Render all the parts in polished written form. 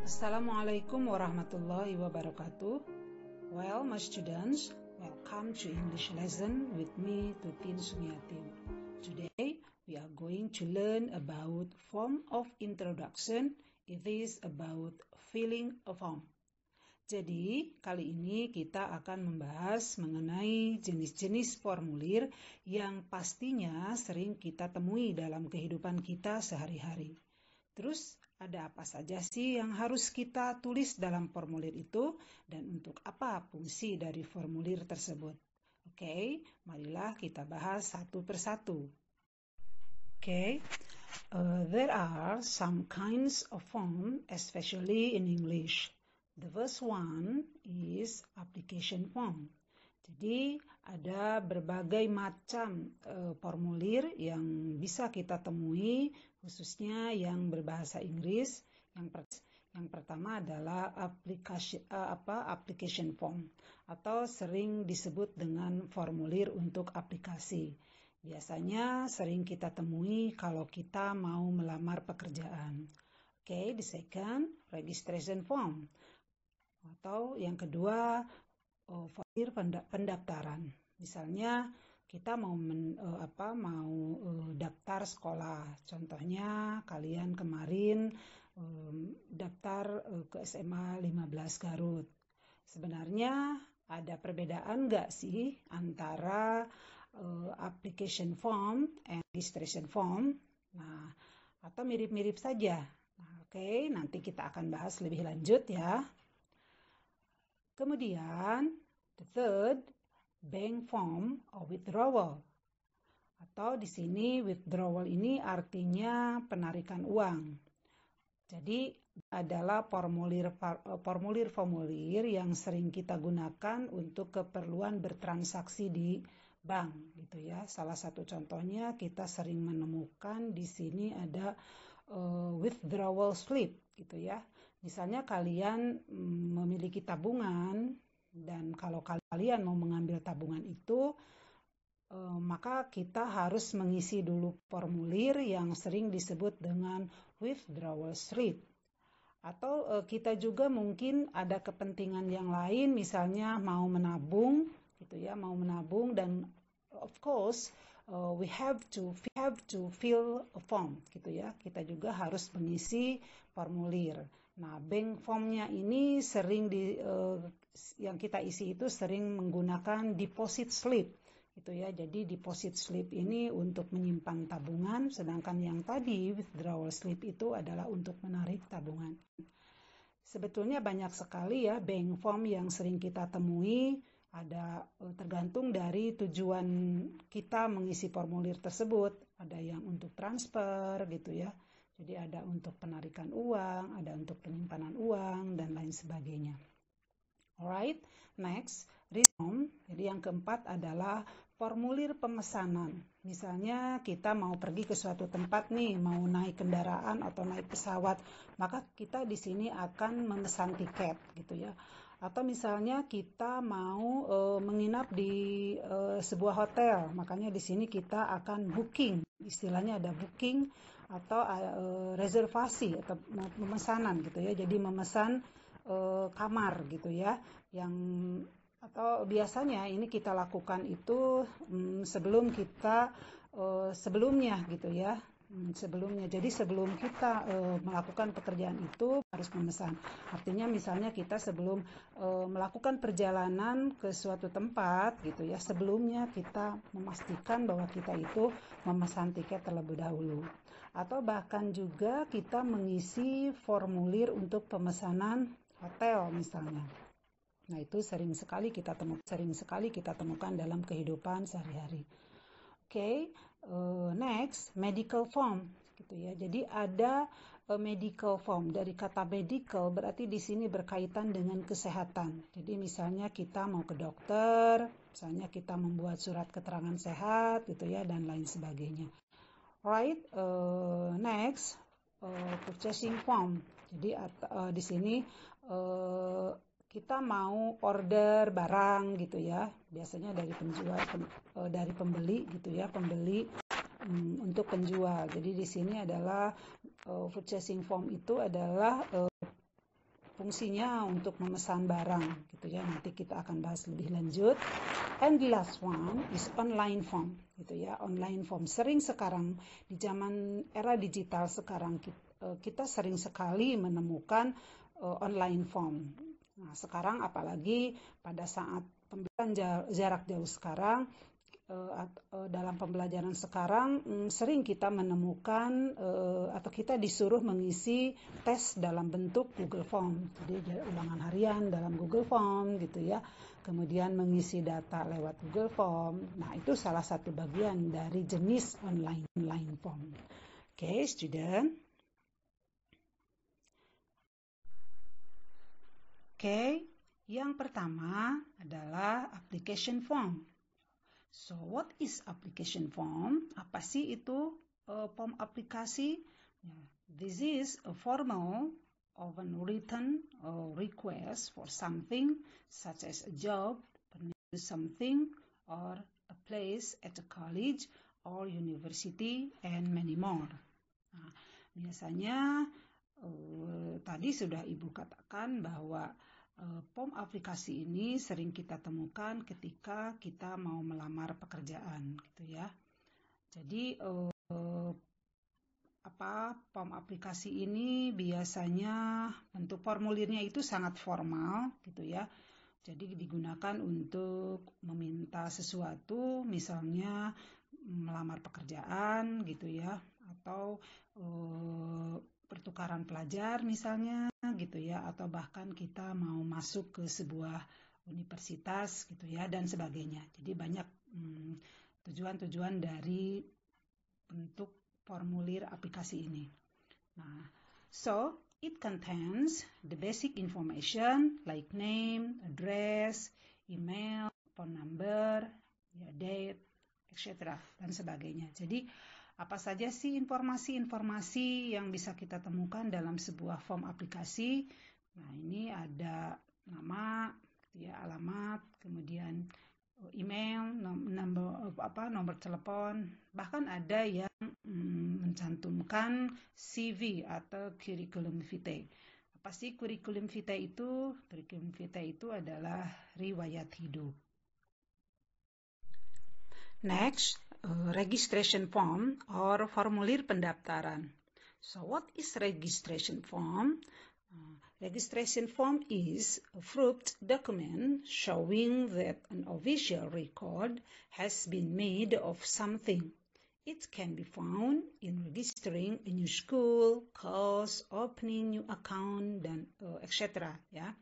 Assalamualaikum warahmatullahi wabarakatuh. Well, my students, welcome to English lesson with me, Tutin Sumiati. Today, we are going to learn about form of introduction. It is about filling a form. Jadi, kali ini kita akan membahas mengenai jenis-jenis formulir yang pastinya sering kita temui dalam kehidupan kita sehari-hari. Terus, ada apa saja sih yang harus kita tulis dalam formulir itu dan untuk apa fungsi dari formulir tersebut? Oke, marilah kita bahas satu persatu. Okay, there are some kinds of form, especially in English. The first one is application form. Jadi ada berbagai macam formulir yang bisa kita temui, khususnya yang berbahasa Inggris. Yang pertama adalah application form atau sering disebut dengan formulir untuk aplikasi. Biasanya sering kita temui kalau kita mau melamar pekerjaan. Okay, the second, registration form. Atau yang kedua, formulir pendaftaran. Misalnya kita mau daftar sekolah. Contohnya kalian kemarin daftar ke SMA 15 Garut. Sebenarnya ada perbedaan nggak sih antara application form and registration form? Nah, atau mirip-mirip saja. Nah, oke, nanti kita akan bahas lebih lanjut ya. Kemudian, the third, bank form or withdrawal. Atau di sini withdrawal ini artinya penarikan uang. Jadi adalah formulir yang sering kita gunakan untuk keperluan bertransaksi di bank gitu ya. Salah satu contohnya kita sering menemukan di sini ada withdrawal slip gitu ya. Misalnya kalian memiliki tabungan dan kalau kalian mau mengambil tabungan itu maka kita harus mengisi dulu formulir yang sering disebut dengan withdrawal slip. Atau kita juga mungkin ada kepentingan yang lain, misalnya mau menabung gitu ya, mau menabung dan of course we have to fill a form gitu ya. Kita juga harus mengisi formulir. Nah, bank formnya ini sering yang kita isi itu sering menggunakan deposit slip gitu ya. Jadi deposit slip ini untuk menyimpan tabungan, sedangkan yang tadi withdrawal slip itu adalah untuk menarik tabungan. Sebetulnya banyak sekali ya bank form yang sering kita temui, ada tergantung dari tujuan kita mengisi formulir tersebut. Ada yang untuk transfer gitu ya. Jadi ada untuk penarikan uang, ada untuk penyimpanan uang dan lain sebagainya. Alright, next, form. Jadi yang keempat adalah formulir pemesanan. Misalnya kita mau pergi ke suatu tempat nih, mau naik kendaraan atau naik pesawat, maka kita di sini akan memesan tiket gitu ya. Atau misalnya kita mau menginap di sebuah hotel, makanya di sini kita akan booking. Istilahnya ada booking atau reservasi atau pemesanan gitu ya. Jadi memesan kamar gitu ya, yang atau biasanya ini kita lakukan itu sebelumnya gitu ya, sebelumnya. Jadi sebelum kita melakukan pekerjaan itu harus memesan. Artinya misalnya kita sebelum melakukan perjalanan ke suatu tempat gitu ya, sebelumnya kita memastikan bahwa kita itu memesan tiket terlebih dahulu. Atau bahkan juga kita mengisi formulir untuk pemesanan hotel misalnya. Nah, itu sering sekali kita temukan dalam kehidupan sehari-hari. Oke, next, medical form gitu ya. Jadi ada medical form. Dari kata medical berarti di sini berkaitan dengan kesehatan. Jadi misalnya kita mau ke dokter, misalnya kita membuat surat keterangan sehat gitu ya, dan lain sebagainya. Right, next, purchasing form. Jadi di sini kita mau order barang gitu ya, biasanya dari dari pembeli gitu ya, pembeli untuk penjual. Jadi di sini adalah purchasing form itu adalah fungsinya untuk memesan barang gitu ya. Nanti kita akan bahas lebih lanjut. And the last one is online form gitu ya. Online form sering sekarang di zaman era digital sekarang kita sering sekali menemukan online form. Nah, sekarang apalagi pada saat pembelajaran jarak jauh sekarang, dalam pembelajaran sekarang sering kita menemukan atau kita disuruh mengisi tes dalam bentuk Google Form. Jadi ulangan harian dalam Google Form gitu ya. Kemudian mengisi data lewat Google Form. Nah, itu salah satu bagian dari jenis online form. Okay, student. Okay, yang pertama adalah application form. So, what is application form? Apa sih itu form aplikasi? This is a formal of a written request for something such as a job, permit something, or a place at a college or university, and many more. Nah, biasanya tadi sudah Ibu katakan bahwa form aplikasi ini sering kita temukan ketika kita mau melamar pekerjaan gitu ya. Jadi form aplikasi ini biasanya bentuk formulirnya itu sangat formal gitu ya. Jadi digunakan untuk meminta sesuatu, misalnya melamar pekerjaan gitu ya, atau pertukaran pelajar misalnya gitu ya, atau bahkan kita mau masuk ke sebuah universitas gitu ya, dan sebagainya. Jadi banyak tujuan-tujuan dari bentuk formulir aplikasi ini. Nah, so it contains the basic information like name, address, email, phone number, date, etc. dan sebagainya. Jadi apa saja sih informasi-informasi yang bisa kita temukan dalam sebuah form aplikasi? Nah, ini ada nama, ya, alamat, kemudian email, nomor telepon, bahkan ada yang mencantumkan CV atau curriculum vitae. Apa sih curriculum vitae itu? Curriculum vitae itu adalah riwayat hidup. Next, registration form or formulir pendaftaran. So what is registration form? Registration form is a approved document showing that an official record has been made of something. It can be found in registering a new school, course, opening new account, dan etc. Ya.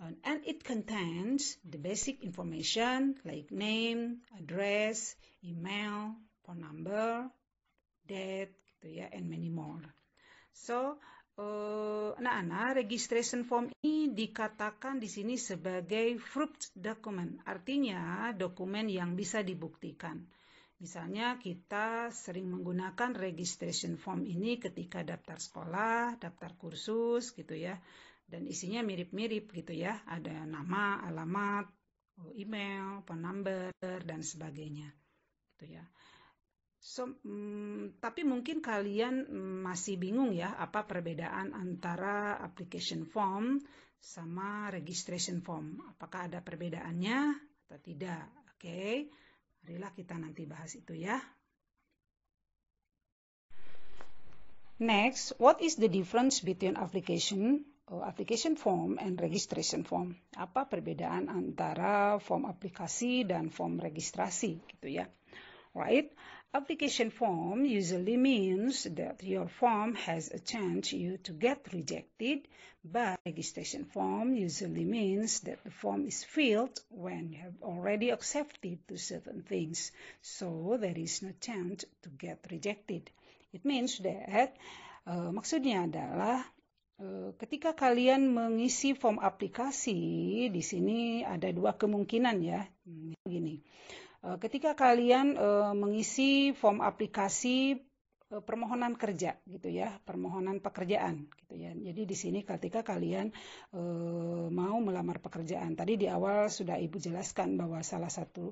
And it contains the basic information like name, address, email, phone number, date, gitu ya, and many more. So, anak-anak, registration form ini dikatakan di sini sebagai approved document, artinya dokumen yang bisa dibuktikan. Misalnya kita sering menggunakan registration form ini ketika daftar sekolah, daftar kursus gitu ya. Dan isinya mirip-mirip gitu ya. Ada nama, alamat, email, phone number, dan sebagainya. Gitu ya. So, tapi mungkin kalian masih bingung ya apa perbedaan antara application form sama registration form. Apakah ada perbedaannya atau tidak? Oke, marilah kita nanti bahas itu ya. Next, what is the difference between application form and registration form? Apa perbedaan antara form aplikasi dan form registrasi gitu ya? Right? Application form usually means that your form has a chance to get rejected, but registration form usually means that the form is filled when you have already accepted to certain things, so there is no chance to get rejected. It means that maksudnya adalah ketika kalian mengisi form aplikasi, di sini ada dua kemungkinan ya. Begini. Ketika kalian mengisi form aplikasi permohonan kerja gitu ya, permohonan pekerjaan gitu ya. Jadi di sini ketika kalian mau melamar pekerjaan, tadi di awal sudah Ibu jelaskan bahwa salah satu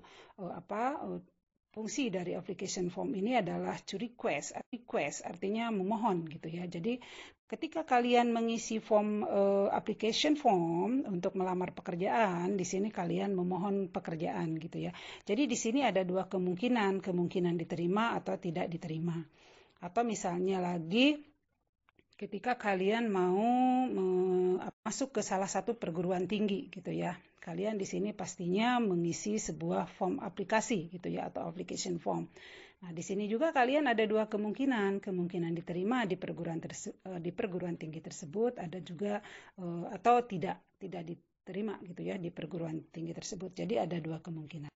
fungsi dari application form ini adalah to request artinya memohon gitu ya. Jadi ketika kalian mengisi form application form untuk melamar pekerjaan, di sini kalian memohon pekerjaan gitu ya. Jadi di sini ada dua kemungkinan diterima atau tidak diterima. Atau misalnya lagi ketika kalian mau masuk ke salah satu perguruan tinggi gitu ya. Kalian di sini pastinya mengisi sebuah form aplikasi gitu ya atau application form. Nah, di sini juga kalian ada dua kemungkinan diterima di perguruan tinggi tersebut, ada juga atau tidak diterima gitu ya di perguruan tinggi tersebut. Jadi ada dua kemungkinan.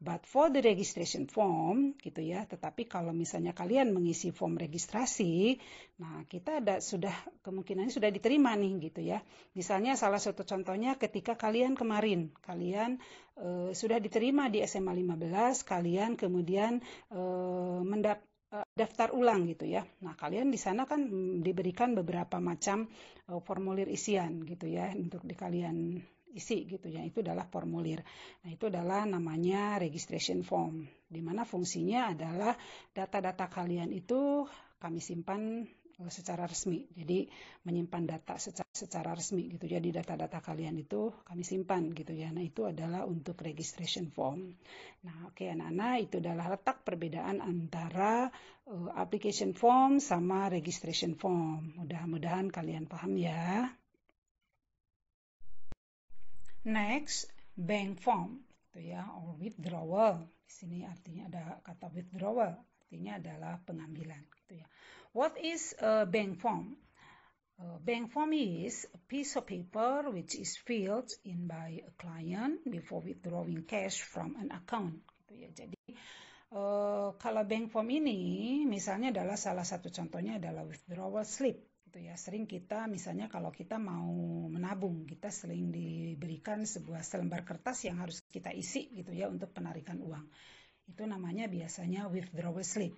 But for the registration form gitu ya, tetapi kalau misalnya kalian mengisi form registrasi, nah kita kemungkinannya sudah diterima nih gitu ya. Misalnya salah satu contohnya ketika kalian sudah diterima di SMA 15, kalian kemudian daftar ulang gitu ya. Nah, kalian di sana kan diberikan beberapa macam formulir isian gitu ya untuk kalian isi gitu ya. Itu adalah formulir. Nah, itu adalah namanya registration form, di mana fungsinya adalah data-data kalian itu kami simpan secara resmi. Jadi menyimpan data secara resmi gitu. Jadi data-data kalian itu kami simpan gitu ya. Nah, itu adalah untuk registration form. Nah, oke anak-anak, itu adalah letak perbedaan antara application form sama registration form. Mudah-mudahan kalian paham ya. Next, bank form gitu ya, or withdrawal. Di sini artinya ada kata withdrawal, artinya adalah pengambilan gitu ya. What is a bank form? Bank form is a piece of paper which is filled in by a client before withdrawing cash from an account gitu ya. Jadi kalau bank form ini misalnya adalah salah satu contohnya adalah withdrawal slip gitu ya. Sering kita misalnya kalau kita mau menabung, kita sering diberikan sebuah selembar kertas yang harus kita isi gitu ya untuk penarikan uang. Itu namanya biasanya withdrawal slip.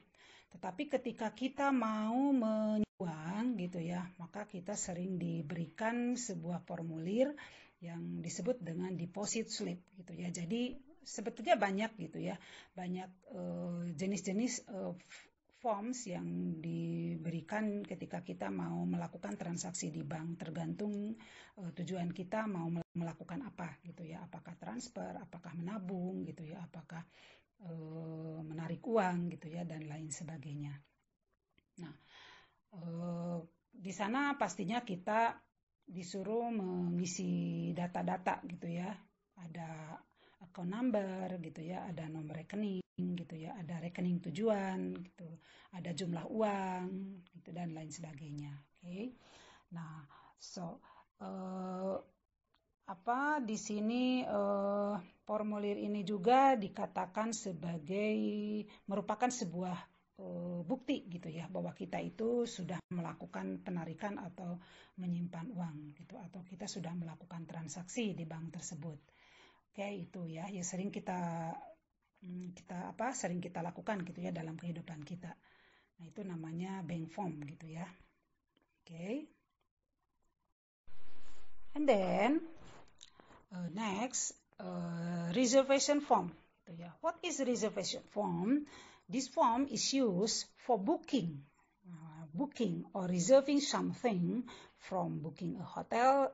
Tetapi ketika kita mau menyuang gitu ya, maka kita sering diberikan sebuah formulir yang disebut dengan deposit slip gitu ya. Jadi sebetulnya banyak gitu ya, banyak jenis-jenis forms yang diberikan ketika kita mau melakukan transaksi di bank, tergantung tujuan kita mau melakukan apa gitu ya, apakah transfer, apakah menabung gitu ya, apakah menarik uang gitu ya dan lain sebagainya. Nah, di sana pastinya kita disuruh mengisi data-data gitu ya, ada account number gitu ya, ada nomor rekening gitu ya, ada rekening tujuan gitu, ada jumlah uang gitu dan lain sebagainya. Oke. Nah, di sini formulir ini juga dikatakan merupakan sebuah bukti gitu ya bahwa kita itu sudah melakukan penarikan atau menyimpan uang gitu atau kita sudah melakukan transaksi di bank tersebut. Oke, itu ya sering kita lakukan gitu ya dalam kehidupan kita. Nah, itu namanya bank form gitu ya. Oke. And then next, reservation form. What is reservation form? This form is used for booking or reserving something, from booking a hotel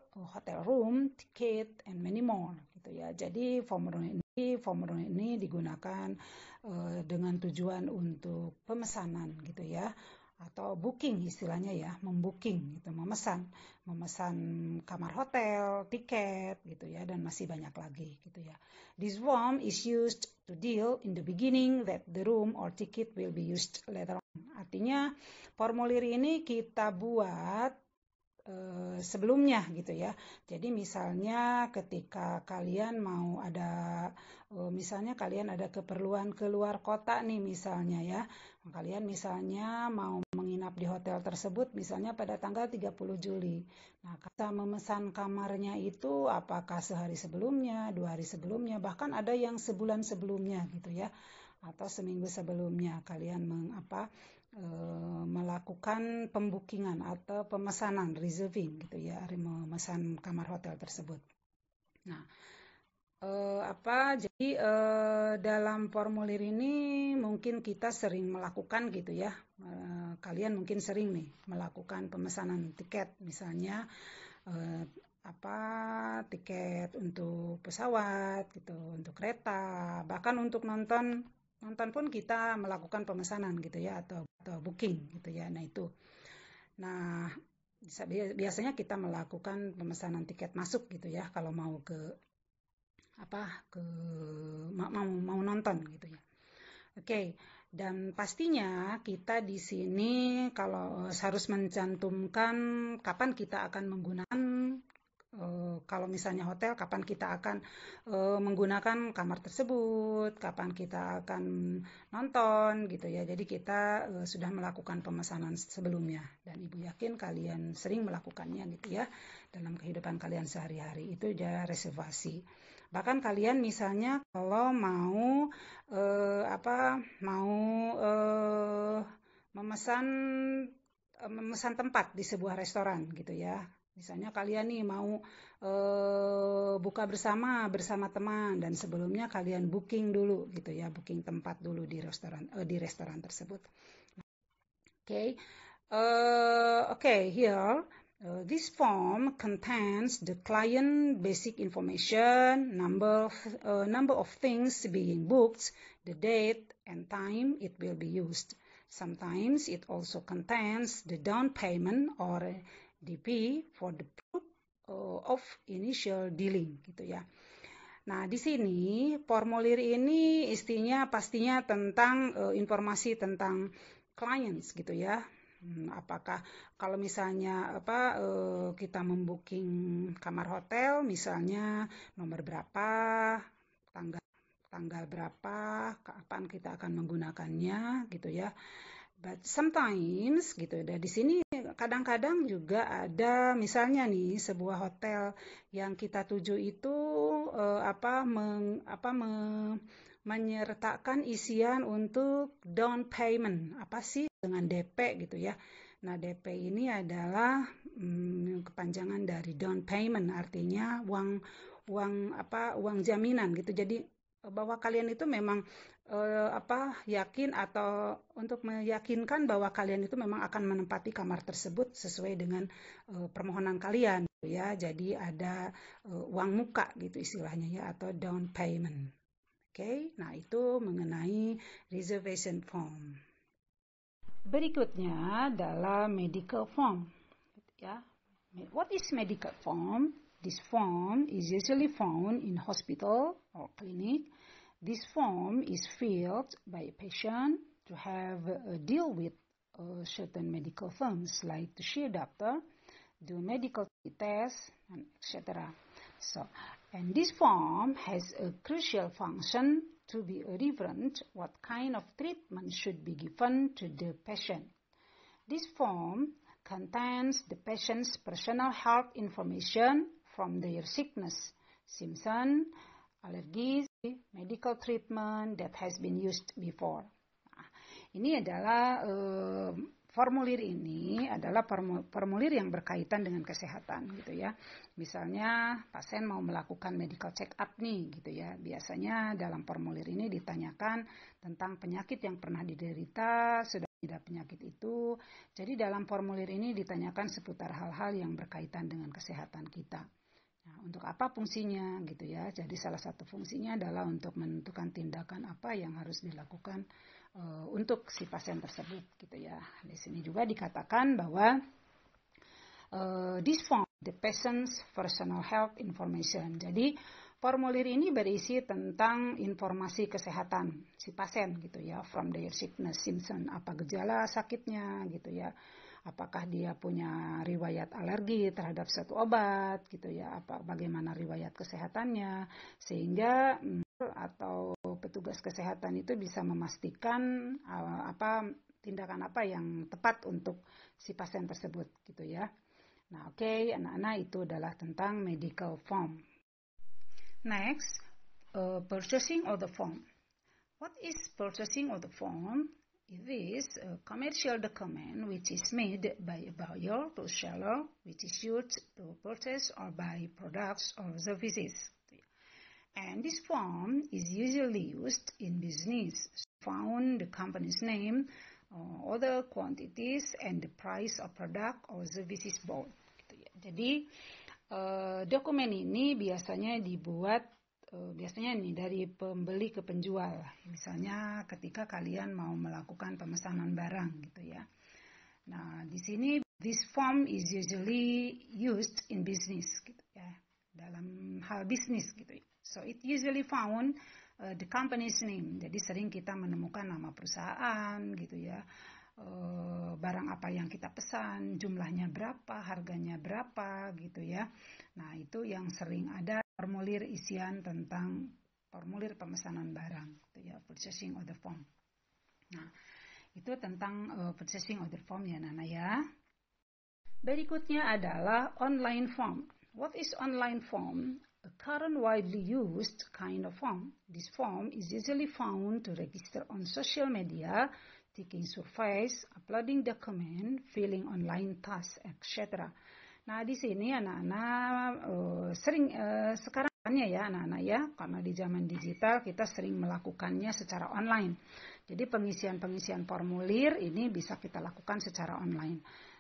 room, ticket, and many more. Gitu ya. Jadi formulir ini digunakan dengan tujuan untuk pemesanan gitu ya. Atau booking istilahnya ya, membooking gitu, memesan kamar hotel, tiket gitu ya, dan masih banyak lagi gitu ya. This form is used to deal in the beginning that the room or ticket will be used later on. Artinya formulir ini kita buat sebelumnya gitu ya. Jadi misalnya ketika kalian mau misalnya kalian ada keperluan keluar kota nih misalnya ya. Kalian misalnya mau menginap di hotel tersebut misalnya pada tanggal 30 Juli. Nah, kita memesan kamarnya itu apakah sehari sebelumnya, 2 hari sebelumnya, bahkan ada yang sebulan sebelumnya gitu ya. Atau seminggu sebelumnya kalian melakukan pembookingan atau pemesanan, reserving gitu ya, memesan kamar hotel tersebut. Nah, Jadi dalam formulir ini mungkin kita sering melakukan gitu ya. Kalian mungkin sering nih melakukan pemesanan tiket, misalnya tiket untuk pesawat gitu, untuk kereta, bahkan untuk nonton pun kita melakukan pemesanan gitu ya, atau booking gitu ya. Nah itu. Nah, biasanya kita melakukan pemesanan tiket masuk gitu ya, kalau mau mau nonton gitu ya. Oke, dan pastinya kita di sini kalau harus mencantumkan kapan kita akan menggunakan, kalau misalnya hotel, kapan kita akan menggunakan kamar tersebut, kapan kita akan nonton gitu ya. Jadi kita sudah melakukan pemesanan sebelumnya, dan Ibu yakin kalian sering melakukannya gitu ya dalam kehidupan kalian sehari-hari. Itu ya reservasi. Bahkan kalian misalnya kalau mau memesan tempat di sebuah restoran gitu ya. Misalnya kalian nih mau buka bersama teman, dan sebelumnya kalian booking dulu gitu ya, booking tempat dulu di restoran tersebut. Here this form contains the client basic information, number of things being booked, the date and time it will be used. Sometimes it also contains the down payment or DP for the proof of initial dealing gitu ya. Nah, di sini formulir ini pastinya tentang informasi tentang clients gitu ya. Apakah kalau misalnya kita membooking kamar hotel, misalnya nomor berapa, tanggal berapa, kapan kita akan menggunakannya gitu ya. But sometimes gitu, dan di sini kadang-kadang juga ada misalnya nih sebuah hotel yang kita tuju itu menyertakan isian untuk down payment. Apa sih dengan DP gitu ya. Nah, DP ini adalah kepanjangan dari down payment, artinya uang jaminan gitu. Jadi bahwa kalian itu memang yakin, atau untuk meyakinkan bahwa kalian itu memang akan menempati kamar tersebut sesuai dengan permohonan kalian gitu ya. Jadi ada uang muka gitu istilahnya ya, atau down payment. Oke, nah itu mengenai reservation form. Berikutnya adalah medical form. Ya, what is medical form? This form is usually found in hospital or clinic. This form is filled by a patient to have deal with certain medical terms like to see a doctor, do medical tests, and etc. And this form has a crucial function to be referent what kind of treatment should be given to the patient. This form contains the patient's personal health information from their sickness, symptoms, allergies, medical treatment that has been used before. Nah, ini adalah formulir ini adalah formulir yang berkaitan dengan kesehatan gitu ya. Misalnya pasien mau melakukan medical check up nih gitu ya. Biasanya dalam formulir ini ditanyakan tentang penyakit yang pernah diderita, sudah tidak penyakit itu. Jadi dalam formulir ini ditanyakan seputar hal-hal yang berkaitan dengan kesehatan kita. Nah, untuk apa fungsinya gitu ya. Jadi salah satu fungsinya adalah untuk menentukan tindakan apa yang harus dilakukan untuk si pasien tersebut gitu ya. Di sini juga dikatakan bahwa this form the patient's personal health information. Jadi formulir ini berisi tentang informasi kesehatan si pasien gitu ya, from their sickness, symptom, apa gejala sakitnya gitu ya. Apakah dia punya riwayat alergi terhadap suatu obat gitu ya, bagaimana riwayat kesehatannya, sehingga atau petugas kesehatan itu bisa memastikan tindakan apa yang tepat untuk si pasien tersebut gitu ya. Nah, oke, anak-anak, itu adalah tentang medical form. Next, purchasing order form. What is purchasing order form? It is a commercial document which is made by a buyer to a seller, which is used to purchase or buy products or services. And this form is usually used in business. Found the company's name, other quantities, and the price of product or services bought. Gitu ya. Jadi dokumen ini biasanya dibuat biasanya nih dari pembeli ke penjual. Misalnya ketika kalian mau melakukan pemesanan barang gitu ya. Nah, di sini this form is usually used in business gitu ya. Dalam hal bisnis gitu ya. So it usually found the company's name. Jadi sering kita menemukan nama perusahaan gitu ya. Barang apa yang kita pesan, jumlahnya berapa, harganya berapa gitu ya. Nah, itu yang sering ada formulir isian tentang formulir pemesanan barang gitu ya, purchasing order form. Nah, itu tentang purchasing order form ya Nana ya. Berikutnya adalah online form. What is online form? A current widely used kind of form. This form is usually found to register on social media, taking surveys, uploading document, filling online tasks, etc. Nah, di sini anak-anak sering sekarang ya anak-anak ya, karena di zaman digital kita sering melakukannya secara online. Jadi pengisian formulir ini bisa kita lakukan secara online.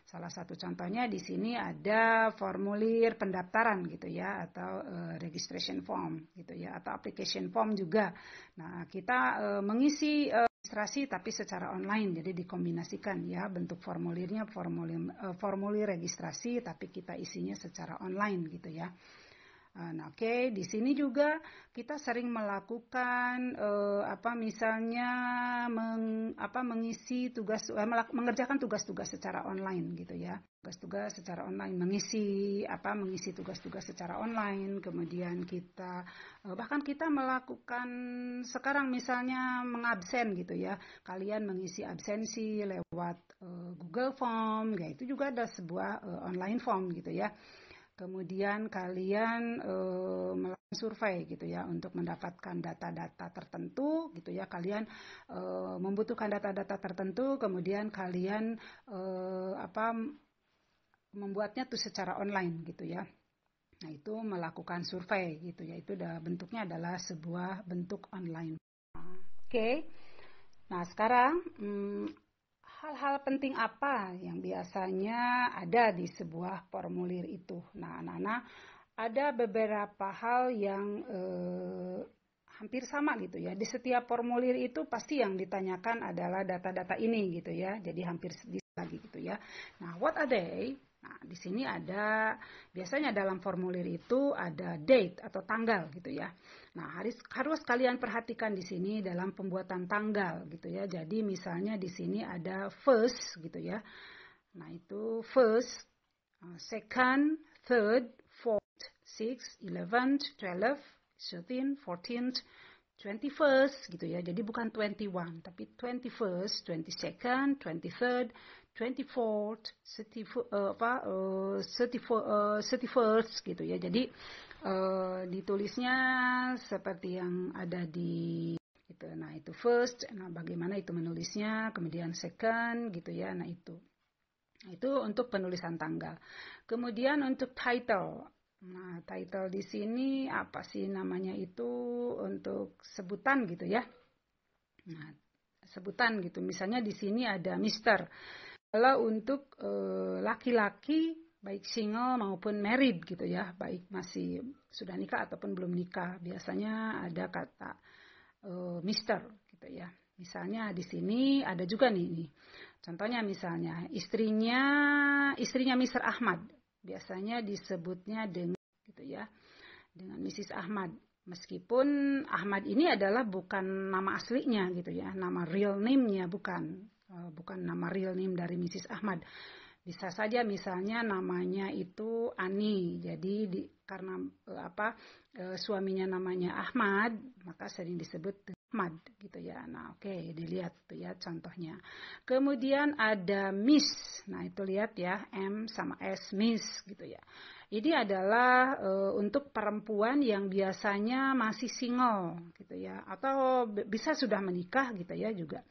Salah satu contohnya di sini ada formulir pendaftaran gitu ya, atau registration form gitu ya, atau application form juga. Nah, kita mengisi registrasi tapi secara online, jadi dikombinasikan ya bentuk formulirnya formulir registrasi tapi kita isinya secara online gitu ya. Nah, oke, di sini juga kita sering melakukan misalnya mengisi tugas mengerjakan tugas-tugas secara online gitu ya. Tugas-tugas secara online, mengisi tugas-tugas secara online, kemudian kita bahkan kita melakukan sekarang misalnya mengabsen gitu ya. Kalian mengisi absensi lewat Google Form, ya itu juga ada sebuah online form gitu ya. Kemudian kalian melakukan survei gitu ya untuk mendapatkan data-data tertentu gitu ya. Kalian membutuhkan data-data tertentu, kemudian kalian membuatnya tuh secara online gitu ya. Nah, itu melakukan survei gitu ya. Itu bentuknya adalah sebuah bentuk online. Oke. Nah, sekarang hal-hal penting apa yang biasanya ada di sebuah formulir itu? Nah, anak-anak, ada beberapa hal yang hampir sama gitu ya. Di setiap formulir itu pasti yang ditanyakan adalah data-data ini gitu ya. Jadi hampir lagi gitu ya. Nah, what are they? Nah, di sini ada, biasanya dalam formulir itu ada date atau tanggal gitu ya. Nah, harus kalian perhatikan di sini dalam pembuatan tanggal gitu ya. Jadi misalnya di sini ada first gitu ya. Nah, itu first, second, third, fourth, sixth, 11th, 12th, 13th, 14th, 21st gitu ya. Jadi bukan 21, tapi 21st, 22nd, 23rd, 24th, 31st gitu ya. Jadi ditulisnya seperti yang ada di gitu. Nah, itu first, nah bagaimana itu menulisnya, kemudian second gitu ya. Nah, itu untuk penulisan tanggal. Kemudian untuk title. Nah, title di sini apa sih namanya itu, untuk sebutan gitu ya. Nah, sebutan gitu. Misalnya di sini ada Mister. Kalau untuk laki-laki baik single maupun married gitu ya, baik masih sudah nikah ataupun belum nikah, biasanya ada kata Mister gitu ya. Misalnya di sini ada juga nih. Contohnya misalnya istrinya Mr. Ahmad, biasanya disebutnya dengan gitu ya, dengan Mrs. Ahmad. Meskipun Ahmad ini adalah bukan nama aslinya gitu ya, nama real name-nya bukan nama real name dari Mrs. Ahmad. Bisa saja misalnya namanya itu Ani, jadi karena suaminya namanya Ahmad, maka sering disebut Ahmad gitu ya. Nah, oke, dilihat tuh ya contohnya. Kemudian ada Miss. Nah, itu lihat ya, M sama S, Miss gitu ya. Ini adalah untuk perempuan yang biasanya masih single gitu ya, atau bisa sudah menikah gitu ya, juga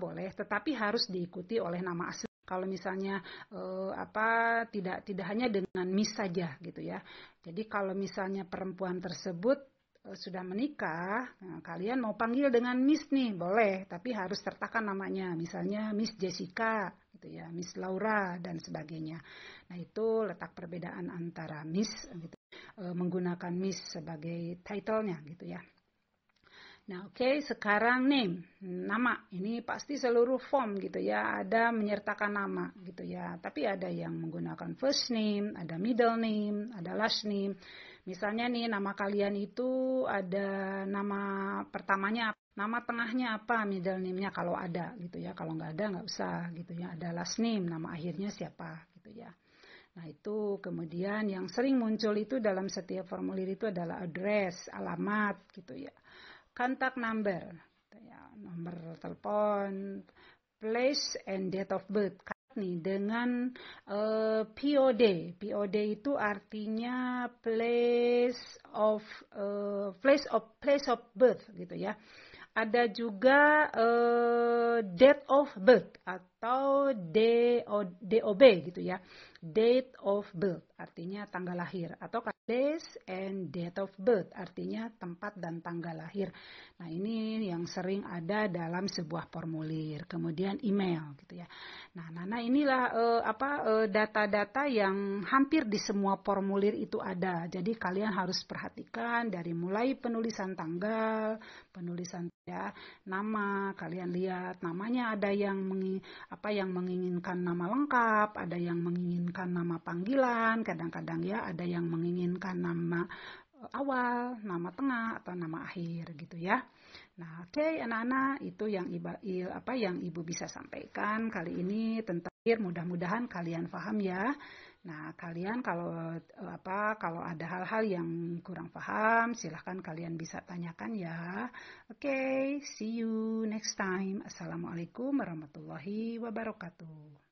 boleh, tetapi harus diikuti oleh nama asli. Kalau misalnya tidak hanya dengan Miss saja gitu ya. Jadi kalau misalnya perempuan tersebut sudah menikah, nah, kalian mau panggil dengan Miss nih, boleh, tapi harus sertakan namanya, misalnya Miss Jessica, gitu ya, Miss Laura dan sebagainya. Nah itu letak perbedaan antara Miss, gitu, menggunakan Miss sebagai title-nya, gitu ya. Nah, oke, sekarang name, nama. Ini pasti seluruh form gitu ya, ada menyertakan nama gitu ya. Tapi ada yang menggunakan first name, ada middle name, ada last name. Misalnya nih, nama kalian itu ada nama pertamanya, nama tengahnya apa, middle name-nya kalau ada gitu ya. Kalau nggak ada, nggak usah gitu ya. Ada last name, nama akhirnya siapa gitu ya. Nah itu kemudian yang sering muncul itu dalam setiap formulir itu adalah address, alamat gitu ya. Contact number, ya, nomor telepon, place and date of birth. Nih dengan POD. POD itu artinya place of birth gitu ya. Ada juga date of birth atau DOB gitu ya. Date of birth artinya tanggal lahir atau place and date of birth artinya tempat dan tanggal lahir. Nah, ini yang sering ada dalam sebuah formulir. Kemudian email gitu ya. Nah, Nana inilah data-data yang hampir di semua formulir itu ada. Jadi kalian harus perhatikan dari mulai penulisan tanggal, penulisan ya, nama, kalian lihat namanya ada yang menginginkan nama lengkap, ada yang menginginkan nama panggilan, kadang-kadang ya ada yang menginginkan nama awal, nama tengah atau nama akhir gitu ya. Nah, oke anak-anak, itu yang Ibu bisa sampaikan kali ini tentang mudah-mudahan kalian paham ya. Nah, kalian kalau ada hal-hal yang kurang paham, silahkan kalian bisa tanyakan ya. Oke, see you next time. Assalamualaikum warahmatullahi wabarakatuh.